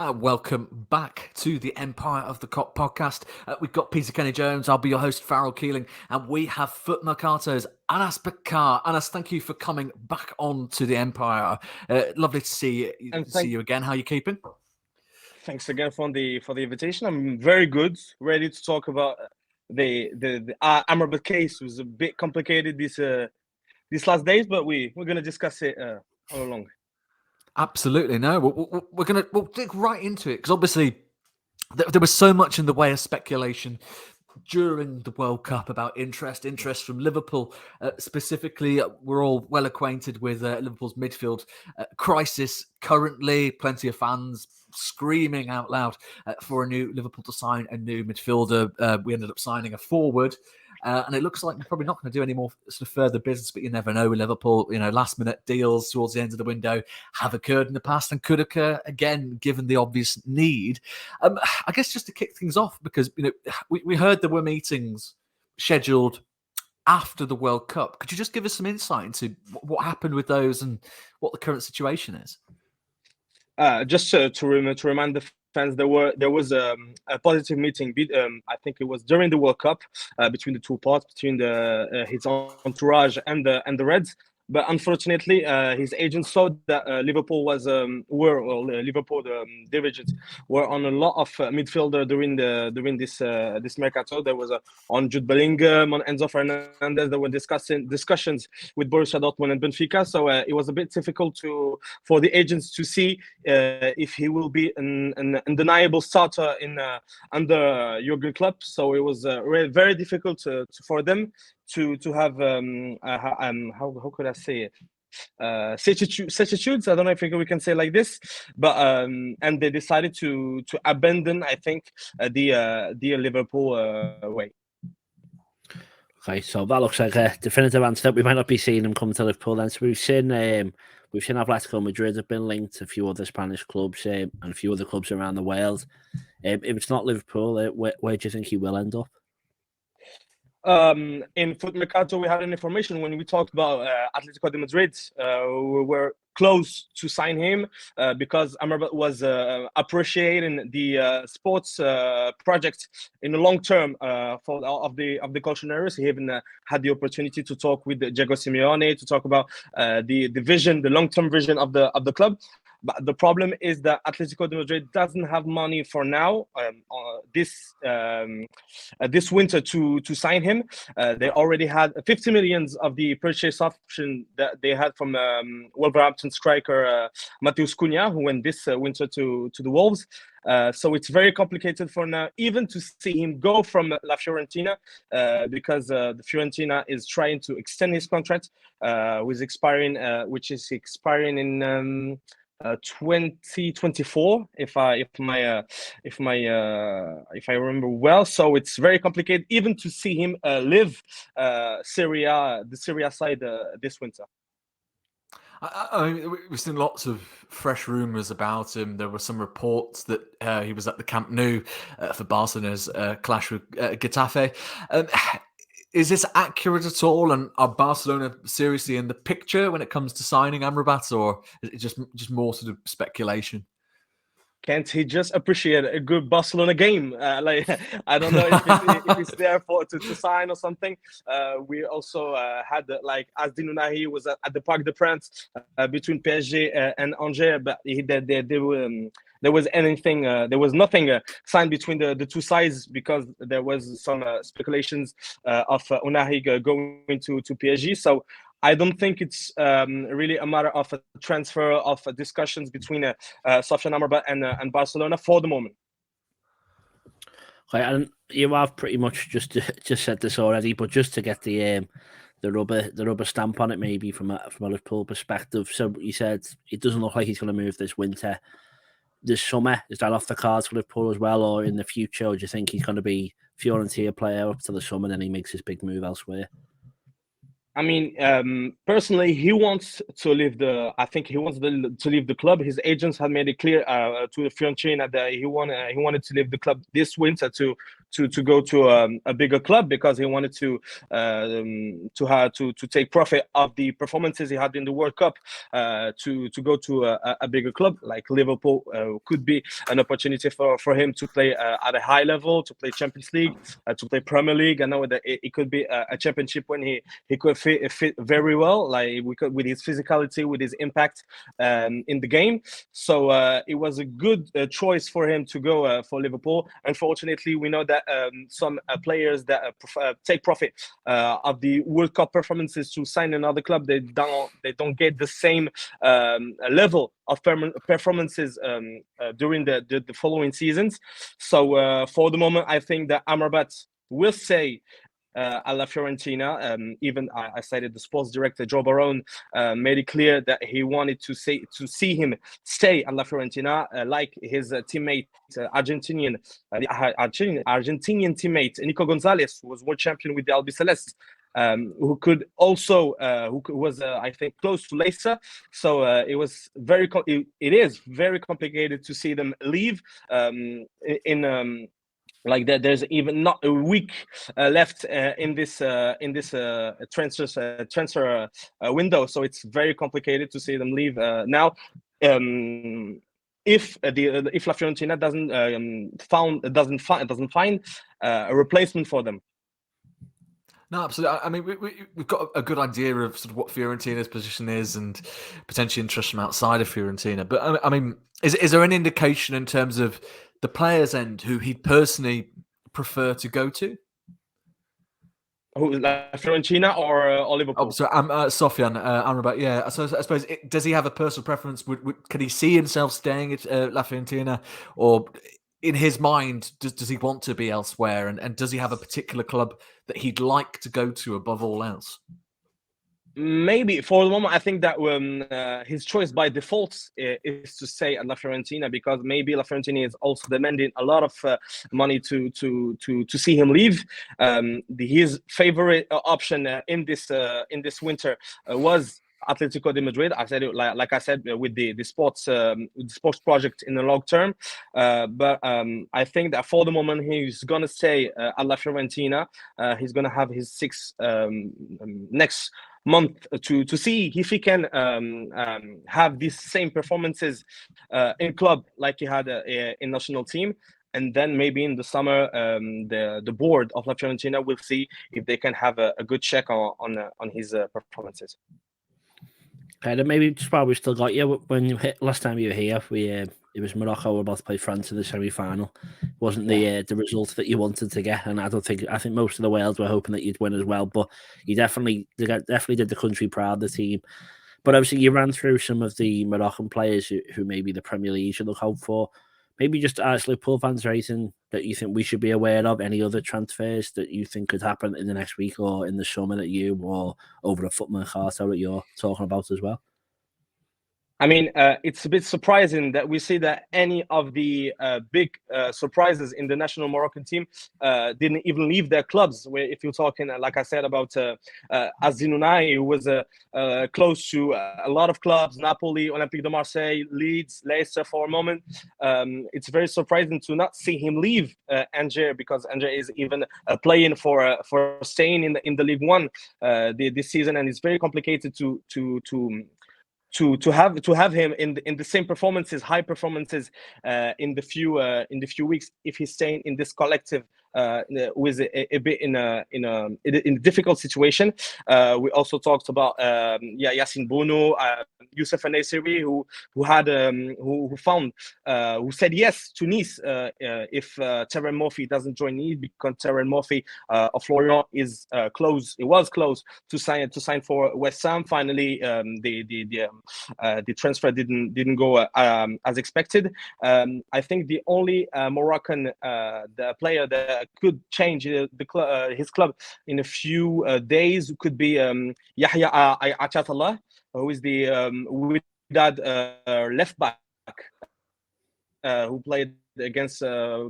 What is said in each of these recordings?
Welcome back to the Empire of the Kop Podcast. We've got Peter Kenny-Jones. I'll be your host, Farrell Keeling, and we have Foot Mercato's Anas Bakhkhar. Anas, thank you for coming back on to the Empire. Lovely to see you again. How are you keeping? Thanks again for the invitation. I'm very good, ready to talk about the Amrabat case. It was a bit complicated these last days, but we're gonna discuss it all along. Absolutely. No, we'll dig right into it because obviously there was so much in the way of speculation during the World Cup about interest from Liverpool. Specifically, we're all well acquainted with Liverpool's midfield crisis currently. Plenty of fans screaming out loud for Liverpool to sign a new midfielder. We ended up signing a forward. And it looks like we're probably not going to do any more sort of further business, but you never know with Liverpool. Last minute deals towards the end of the window have occurred in the past and could occur again, given the obvious need. I guess just to kick things off, because we heard there were meetings scheduled after the World Cup. Could you just give us some insight into what happened with those and what the current situation is? Just to remind the fans, there was a positive meeting. I think it was during the World Cup between the two parts, between his entourage and the Reds. But unfortunately, his agent saw that Liverpool Liverpool divisions were on a lot of midfielder during this mercato. There was on Jude Bellingham, on Enzo Fernandez. There were discussions with Borussia Dortmund and Benfica. So it was a bit difficult for the agents to see if he will be an undeniable starter under Jurgen Klopp. So it was very difficult for them to have how could I say it? Certitudes. I don't know if we can say like this, but and they decided to abandon, I think, the Liverpool way. Okay, so that looks like a definitive answer. We might not be seeing him come to Liverpool then. So we've seen Atletico Madrid have been linked to a few other Spanish clubs and a few other clubs around the world. If it's not Liverpool, where do you think he will end up? In Foot Mercato, we had an information when we talked about Atletico de Madrid. We were close to sign him because Amrabat was appreciating the sports project in the long term of the Colchoneros. He even had the opportunity to talk with Diego Simeone to talk about the vision, the long term vision of the club. But the problem is that Atletico de Madrid doesn't have money for now, this winter to sign him. They already had 50 million of the purchase option that they had from Wolverhampton striker Mateus Cunha, who went this winter to the Wolves. So it's very complicated for now, even to see him go from La Fiorentina, because the Fiorentina is trying to extend his contract, which is expiring in 2024, if I remember well. So it's very complicated even to see him live the Serie A side this winter. I mean, we've seen lots of fresh rumours about him. There were some reports that he was at the Camp Nou for Barcelona's clash with Getafe. Is this accurate at all? And are Barcelona seriously in the picture when it comes to signing Amrabat, or is it just more sort of speculation? Can't he just appreciate a good Barcelona game? I don't know if it's there to sign or something. We also had Asdin Ounahi was at the Parc des Princes between PSG and Angers, but there was nothing signed between the two sides because there was some speculations of Ounahi going to PSG. So I don't think it's really a matter of a transfer of discussions between Sofyan Amrabat and Barcelona for the moment. Okay, and you have pretty much just said this already, but just to get the rubber stamp on it, maybe from a Liverpool perspective. So you said it doesn't look like he's going to move this winter. This summer, is that off the cards for Liverpool as well, or in the future? Or do you think he's going to be Fiorentina player up to the summer, and then he makes his big move elsewhere? I mean, personally, he wants to leave to leave the club. His agents had made it clear to the Fiorentina that he wanted to leave the club this winter to to go to a bigger club because he wanted to take profit of the performances he had in the World Cup. To go to a bigger club like Liverpool could be an opportunity for him to play at a high level, to play Champions League, to play Premier League. I know that it could be a championship when he could fit very well, like with his physicality, with his impact in the game. So it was a good choice for him to go for Liverpool. Unfortunately, we know that some players that take profit of the World Cup performances to sign another club, they don't get the same level of performances during the following seasons. So for the moment, I think that Amrabat will stay at La Fiorentina. Even I cited the sports director Joe Barone made it clear that he wanted to see him stay at La Fiorentina, like his teammate, Argentinian teammate Nico Gonzalez, who was world champion with the Albiceleste. Who could also who was I think close to Leicester. So it is very complicated to see them leave in like that. There's even not a week left in this transfer window, so it's very complicated to see them leave now. If La Fiorentina doesn't find a replacement for them. No, absolutely. I mean, we've got a good idea of sort of what Fiorentina's position is and potential interest from outside of Fiorentina. But I mean, is there an indication in terms of the players' end who he'd personally prefer to go to? Who, like Fiorentina or Liverpool? Oh, so Sofyan Amrabat. Yeah. So I suppose does he have a personal preference? Can he see himself staying at La Fiorentina, or in his mind, does he want to be elsewhere? And does he have a particular club that he'd like to go to above all else? Maybe for the moment, I think that his choice by default is to stay at La Fiorentina, because maybe La Fiorentina is also demanding a lot of money to see him leave. His favorite option in this winter was Atletico de Madrid. I said it like I said with the sports project in the long term, but I think that for the moment he's gonna stay at La Fiorentina. He's gonna have his next month to see if he can have these same performances in club like he had in national team. And then maybe in the summer, the board of La Fiorentina will see if they can have a good check on his performances. Okay, then maybe just while we still got you, last time you were here, it was Morocco were about to play France in the semi-final. It wasn't the result that you wanted to get, and I think most of the world were hoping that you'd win as well. But you definitely did the country proud, the team. But obviously, you ran through some of the Moroccan players who maybe the Premier League should look out for. Maybe just as Liverpool fans, anything that you think we should be aware of, any other transfers that you think could happen in the next week or in the summer that you or over a foot mercato that you're talking about as well? I mean, it's a bit surprising that we see that any of the big surprises in the national Moroccan team didn't even leave their clubs. Where if you're talking, like I said, about Azinunai, who was close to a lot of clubs, Napoli, Olympique de Marseille, Leeds, Leicester for a moment. It's very surprising to not see him leave Angers, because Angers is even playing for staying in the League One this season, and it's very complicated to have him in the same performances, high performances in the few weeks, if he's staying in this collective with a bit in a difficult situation. We also talked about Yassine Bounou, Youssef Enesiri, who said yes to Nice if Terren Murphy doesn't join Nice, because Terren Murphy of Florian is close. It was close to sign for West Ham. Finally, the transfer didn't go as expected. I think the only Moroccan the player that could change his club in a few days could be Yahya Achatallah, who is the Wydad left back. who played against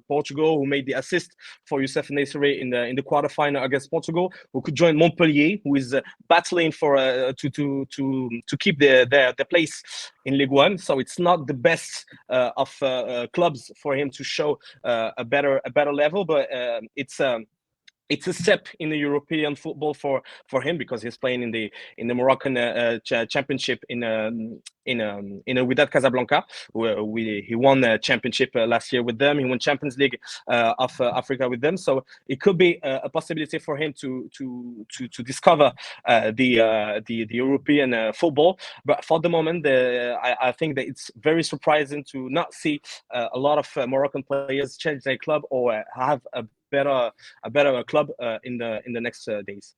Portugal, who made the assist for Youssef Neissari in the quarterfinal against Portugal, who could join Montpellier, who is battling for to keep their place in Ligue 1. So it's not the best of clubs for him to show a better level, but it's a step in the European football for him, because he's playing in the Moroccan championship in Wydad Casablanca. He won the championship last year with them. He won Champions League of Africa with them. So it could be a possibility for him to discover the European football. But for the moment, I think that it's very surprising to not see a lot of Moroccan players change their club or have a better club in the next days.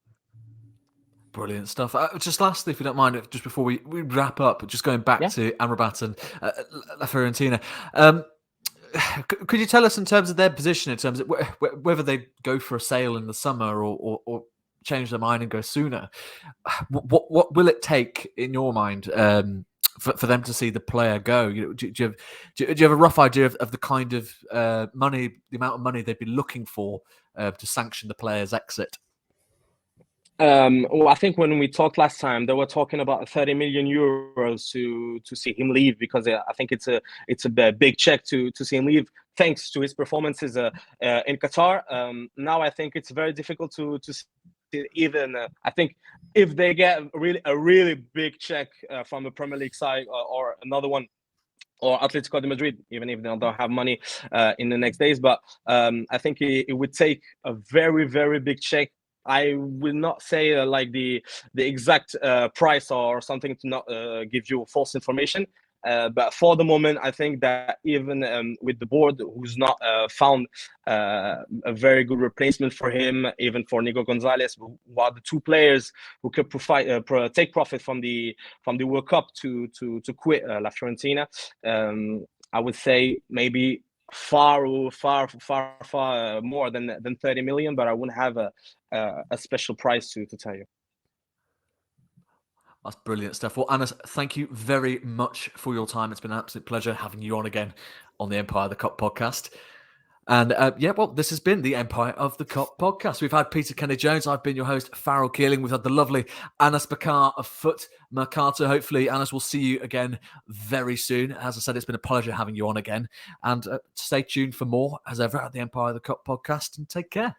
Brilliant stuff. Just lastly, if you don't mind, just before we wrap up, just going back to Amrabat and La Fiorentina, could you tell us in terms of their position, in terms of whether they go for a sale in the summer or change their mind and go sooner? What will it take in your mind for them to see the player go? Do you have a rough idea of the kind of money, the amount of money they'd be looking for to sanction the player's exit? Well, I think when we talked last time, they were talking about 30 million euros to see him leave, because I think it's a big check to see him leave, thanks to his performances in Qatar. Now I think it's very difficult to even I think if they get a really big check from the Premier League side or another one, or Atletico de Madrid, even if they don't have money in the next days. But I think it would take a very, very big check. I will not say like the exact price or something to not give you false information. But for the moment, I think that even with the board, who's not found a very good replacement for him, even for Nico Gonzalez, who are the two players who could take profit from the World Cup to quit La Fiorentina, I would say maybe far more than 30 million, but I wouldn't have a special price to tell you. That's brilliant stuff. Well, Anas, thank you very much for your time. It's been an absolute pleasure having you on again on the Empire of the Kop podcast. And this has been the Empire of the Kop podcast. We've had Peter Kenny-Jones. I've been your host, Farrell Keeling. We've had the lovely Anas Bakhkhar of Foot Mercato. Hopefully, Anas, we'll see you again very soon. As I said, it's been a pleasure having you on again. And stay tuned for more, as ever, at the Empire of the Kop podcast. And take care.